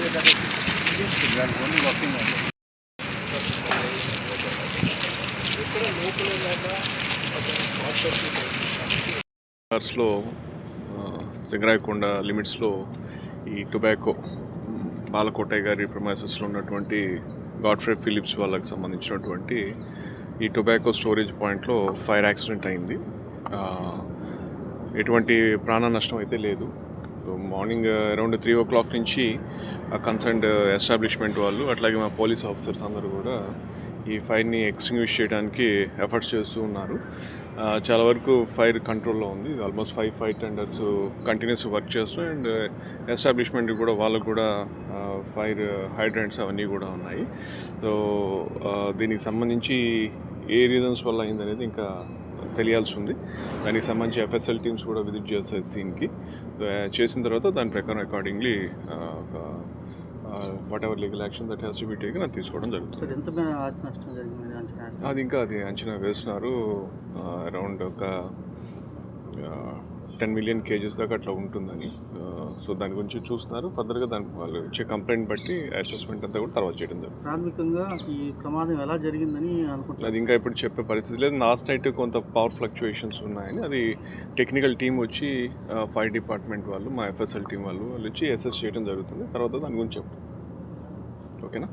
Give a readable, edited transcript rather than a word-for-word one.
లో సింగరాయకొండ లిమిట్స్లో ఈ టొబాకో బాలకోటయ్య గారి ప్రమైసెస్లో ఉన్నటువంటి గాడ్ఫ్రే ఫిలిప్స్ వాళ్ళకి సంబంధించినటువంటి ఈ టొబాకో స్టోరేజ్ పాయింట్లో ఫైర్ యాక్సిడెంట్ అయింది. ఎటువంటి ప్రాణ నష్టం అయితే లేదు. సో మార్నింగ్ అరౌండ్ 3 o'clock నుంచి కన్సర్న్డ్ ఎస్టాబ్లిష్మెంట్ వాళ్ళు అట్లాగే మా పోలీస్ ఆఫీసర్స్ అందరూ కూడా ఈ ఫైర్ని ఎక్స్టింగ్విష్ చేయడానికి ఎఫర్ట్స్ చేస్తూ ఉన్నారు. చాలా వరకు ఫైర్ కంట్రోల్లో ఉంది. Almost 5 fire tenders continuous work చేస్తూ అండ్ ఎస్టాబ్లిష్మెంట్ కూడా వాళ్ళకు కూడా ఫైర్ హైడ్రెంట్స్ అవన్నీ కూడా ఉన్నాయి. సో దీనికి సంబంధించి ఏ రీజన్స్ వల్ల అయిందనేది ఇంకా తెలియాల్సి ఉంది. దానికి సంబంధించి ఎఫ్ఎస్ఎల్ టీమ్స్ కూడా విజిట్ చేస్తాయి సీన్కి. చేసిన తర్వాత దాని ప్రకారం accordingly what ever legal action that has to be taken అది తీసుకోవడం జరుగుతుంది. అది ఇంకా అంచనా వేస్తున్నారు. అరౌండ్ ఒక 10 million kgs దాకా అట్లా ఉంటుందని. సో దాని గురించి చూస్తున్నారు. ఫర్దర్గా దాని వాళ్ళు ఇచ్చే కంప్లైంట్ బట్టి అసెస్మెంట్ అంతా కూడా తర్వాత చేయడం జరుగుతుంది. ప్రాథమికంగా ఈ ప్రమాదం ఎలా జరిగిందని అనుకుంటున్నారు? అది ఇంకా ఇప్పుడు చెప్పే పరిస్థితి లేదు. లాస్ట్ నైట్ కొంత పవర్ ఫ్లక్చుయేషన్స్ ఉన్నాయని అది టెక్నికల్ టీం వచ్చి ఫైర్ డిపార్ట్మెంట్ వాళ్ళు మా ఎఫ్ఎస్ఎల్ టీం వాళ్ళు వచ్చి అసెస్ చేయడం జరుగుతుంది. తర్వాత దాని గురించి చెప్తాం. ఓకేనా?